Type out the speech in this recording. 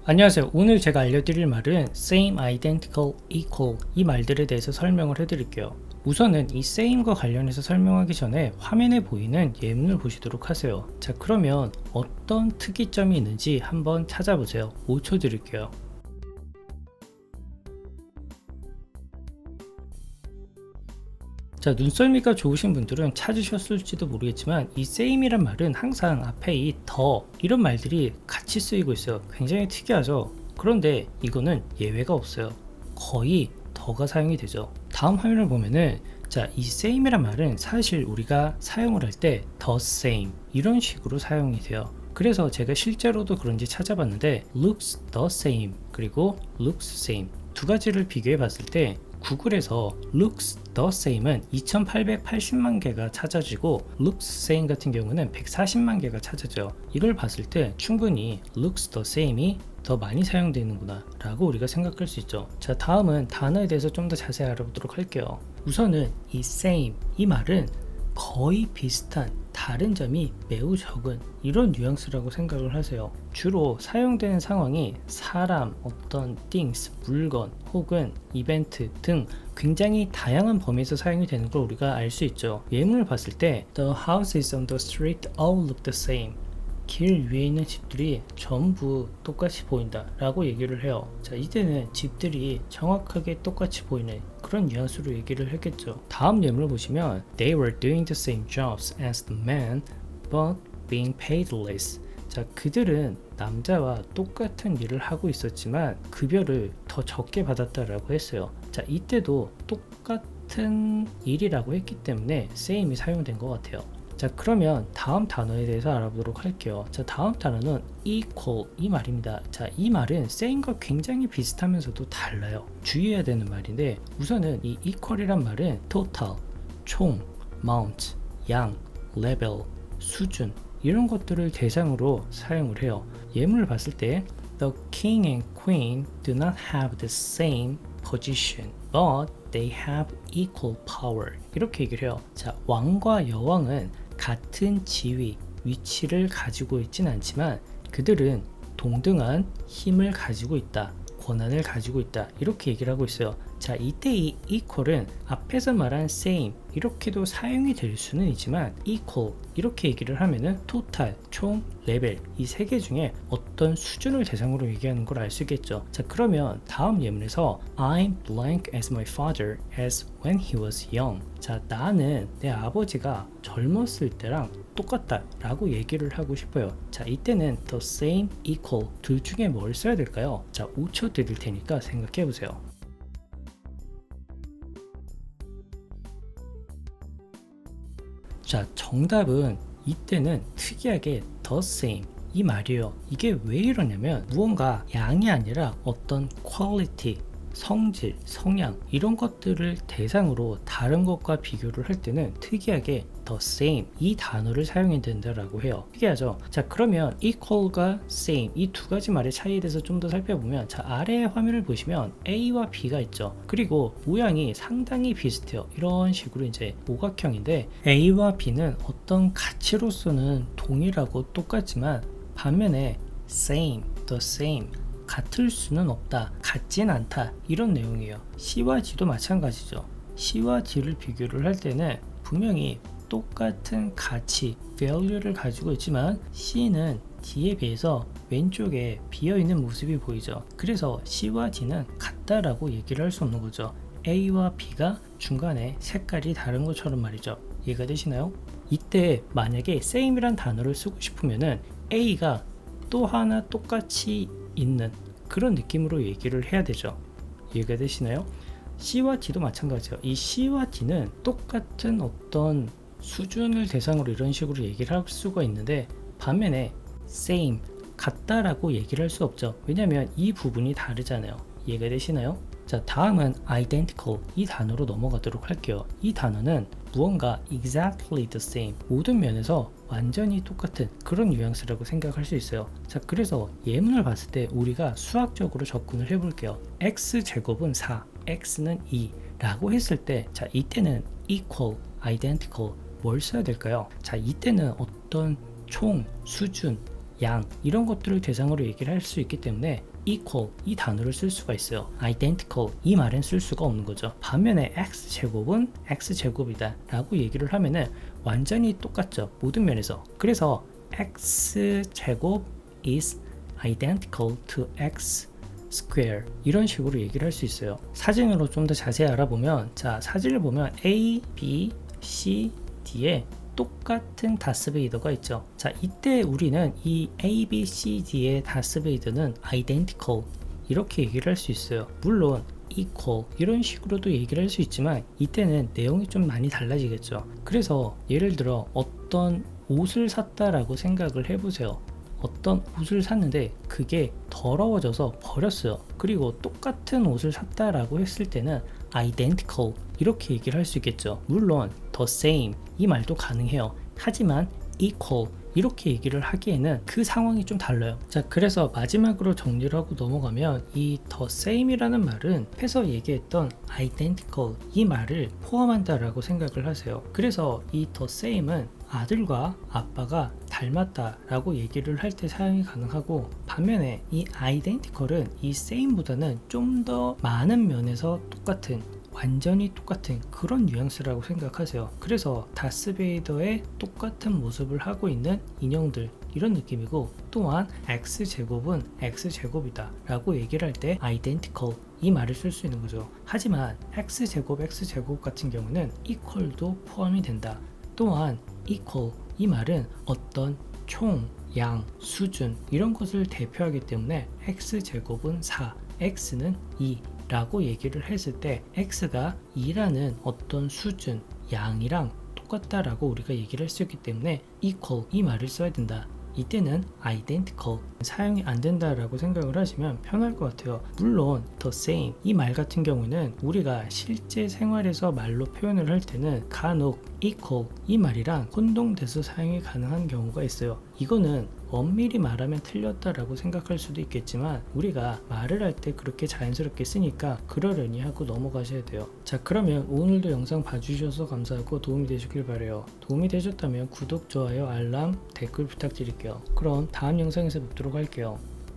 안녕하세요. 오늘 제가 알려드릴 말은 same, identical, equal 이 말들에 대해서 설명을 해드릴게요. 우선은 이 same과 관련해서 설명하기 전에 화면에 보이는 예문을 보시도록 하세요. 자, 그러면 어떤 특이점이 있는지 한번 찾아보세요. 5초 드릴게요. 자, 눈썰미가 좋으신 분들은 찾으셨을지도 모르겠지만 이 same이란 말은 항상 앞에 이 더 이런 말들이 같이 쓰이고 있어요. 굉장히 특이하죠. 그런데 이거는 예외가 없어요. 거의 더가 사용이 되죠. 다음 화면을 보면은 자, 이 same이란 말은 사실 우리가 사용을 할 때 the same 이런 식으로 사용이 돼요. 그래서 제가 실제로도 그런지 찾아봤는데 looks the same 그리고 looks same 두 가지를 비교해 봤을 때 구글에서 looks the same은 2880만 개가 찾아지고 looks same 같은 경우는 140만 개가 찾아져요. 이걸 봤을 때 충분히 looks the same이 더 많이 사용되는구나 라고 우리가 생각할 수 있죠. 자, 다음은 단어에 대해서 좀 더 자세히 알아보도록 할게요. 우선은 이 same 이 말은 거의 비슷한 다른 점이 매우 적은 이런 뉘앙스라고 생각을 하세요. 주로 사용되는 상황이 사람, 어떤 things, 물건 혹은 이벤트 등 굉장히 다양한 범위에서 사용이 되는 걸 우리가 알 수 있죠. 예문을 봤을 때 The houses on the street all look the same. 길 위에 있는 집들이 전부 똑같이 보인다 라고 얘기를 해요. 자, 이때는 집들이 정확하게 똑같이 보이는 그런 뉘앙스로 얘기를 했겠죠. 다음 예문을 보시면 They were doing the same jobs as the men but being paid less. 자, 그들은 남자와 똑같은 일을 하고 있었지만 급여를 더 적게 받았다라고 했어요. 자, 이때도 똑같은 일이라고 했기 때문에 same이 사용된 것 같아요. 자, 그러면 다음 단어에 대해서 알아보도록 할게요. 자, 다음 단어는 equal 이 말입니다. 자, 이 말은 same과 굉장히 비슷하면서도 달라요. 주의해야 되는 말인데 우선은 이 equal이란 말은 total, 총, amount, 양, level, 수준 이런 것들을 대상으로 사용을 해요. 예문을 봤을 때 The king and queen do not have the same position, but they have equal power. 이렇게 얘기를 해요. 자, 왕과 여왕은 같은 지위, 위치를 가지고 있진 않지만 그들은 동등한 힘을 가지고 있다. 권한을 가지고 있다. 이렇게 얘기를 하고 있어요. 자, 이때 이 equal은 앞에서 말한 same 이렇게도 사용이 될 수는 있지만 equal 이렇게 얘기를 하면은 total, 총, 레벨 이 세 개 중에 어떤 수준을 대상으로 얘기하는 걸 알 수 있겠죠. 자, 그러면 다음 예문에서 I'm blank as my father as when he was young. 자, 나는 내 아버지가 젊었을 때랑 똑같다 라고 얘기를 하고 싶어요. 자, 이때는 the same, equal 둘 중에 뭘 써야 될까요? 자, 5초 드릴 테니까 생각해 보세요. 자, 정답은 이때는 특이하게 the same 이 말이에요. 이게 왜 이러냐면 무언가 양이 아니라 어떤 quality, 성질, 성향 이런 것들을 대상으로 다른 것과 비교를 할 때는 특이하게 the same 이 단어를 사용해야 된다라고 해요. 특이하죠? 자, 그러면 equal과 same 이 두 가지 말의 차이에 대해서 좀 더 살펴보면 자, 아래의 화면을 보시면 A와 B가 있죠. 그리고 모양이 상당히 비슷해요. 이런 식으로 이제 오각형인데 A와 B는 어떤 가치로서는 동일하고 똑같지만 반면에 same, the same 같을 수는 없다, 같진 않다 이런 내용이에요. C와 D도 마찬가지죠. C와 D를 비교를 할 때는 분명히 똑같은 가치, value를 가지고 있지만 C는 D에 비해서 왼쪽에 비어있는 모습이 보이죠. 그래서 C와 D는 같다라고 얘기를 할 수 없는 거죠. A와 B가 중간에 색깔이 다른 것처럼 말이죠. 이해가 되시나요? 이때 만약에 same이란 단어를 쓰고 싶으면은 A가 또 하나 똑같이 있는 그런 느낌으로 얘기를 해야 되죠. 이해가 되시나요? C와 D도 마찬가지예요. 이 C와 D는 똑같은 어떤 수준을 대상으로 이런 식으로 얘기를 할 수가 있는데 반면에 same, 같다라고 얘기를 할 수 없죠. 왜냐하면 이 부분이 다르잖아요. 이해가 되시나요? 자, 다음은 identical 이 단어로 넘어가도록 할게요. 이 단어는 무언가 exactly the same 모든 면에서 완전히 똑같은 그런 뉘앙스라고 생각할 수 있어요. 자, 그래서 예문을 봤을 때 우리가 수학적으로 접근을 해볼게요. x제곱은 4, x는 2 라고 했을 때 자, 이때는 equal, identical 뭘 써야 될까요? 자, 이때는 어떤 총, 수준, 양 이런 것들을 대상으로 얘기를 할 수 있기 때문에 equal 이 단어를 쓸 수가 있어요. identical 이 말은 쓸 수가 없는 거죠. 반면에 x제곱은 x제곱이다 라고 얘기를 하면은 완전히 똑같죠. 모든 면에서. 그래서 x제곱 is identical to x square 이런 식으로 얘기를 할 수 있어요. 사진으로 좀 더 자세히 알아보면, 자 사진을 보면 A, B, C, D에 똑같은 다스베이더가 있죠. 자 이때 우리는 이 A, B, C, D의 다스베이더는 identical 이렇게 얘기를 할 수 있어요. 물론 equal 이런 식으로도 얘기를 할 수 있지만 이때는 내용이 좀 많이 달라지겠죠. 그래서 예를 들어 어떤 옷을 샀다라고 생각을 해보세요. 어떤 옷을 샀는데 그게 더러워져서 버렸어요. 그리고 똑같은 옷을 샀다라고 했을 때는 identical 이렇게 얘기를 할 수 있겠죠. 물론 the same 이 말도 가능해요. 하지만 equal 이렇게 얘기를 하기에는 그 상황이 좀 달라요. 자 그래서 마지막으로 정리를 하고 넘어가면 이 the same이라는 말은 앞에서 얘기했던 identical 이 말을 포함한다 라고 생각을 하세요. 그래서 이 the same은 아들과 아빠가 닮았다 라고 얘기를 할 때 사용이 가능하고, 반면에 이 identical은 이 same보다는 좀 더 많은 면에서 똑같은, 완전히 똑같은 그런 뉘앙스라고 생각하세요. 그래서 다스베이더의 똑같은 모습을 하고 있는 인형들 이런 느낌이고, 또한 x제곱은 x제곱이다 라고 얘기를 할 때 identical 이 말을 쓸 수 있는 거죠. 하지만 x제곱 같은 경우는 equal도 포함이 된다. 또한 equal 이 말은 어떤 총, 양, 수준 이런 것을 대표하기 때문에 x제곱은 4, x는 2 라고 얘기를 했을 때 x가 2라는 어떤 수준, 양이랑 똑같다라고 우리가 얘기를 할 수 있기 때문에 equal 이 말을 써야 된다. 이때는 identical 사용이 안 된다라고 생각을 하시면 편할 것 같아요. 물론 the same 이 말 같은 경우는 우리가 실제 생활에서 말로 표현을 할 때는 간혹 equal 이 말이랑 혼동돼서 사용이 가능한 경우가 있어요. 이거는 엄밀히 말하면 틀렸다라고 생각할 수도 있겠지만 우리가 말을 할 때 그렇게 자연스럽게 쓰니까 그러려니 하고 넘어가셔야 돼요. 자 그러면 오늘도 영상 봐주셔서 감사하고 도움이 되셨길 바라요. 도움이 되셨다면 구독, 좋아요, 알람, 댓글 부탁드릴게요. 그럼 다음 영상에서 뵙도록 할게요.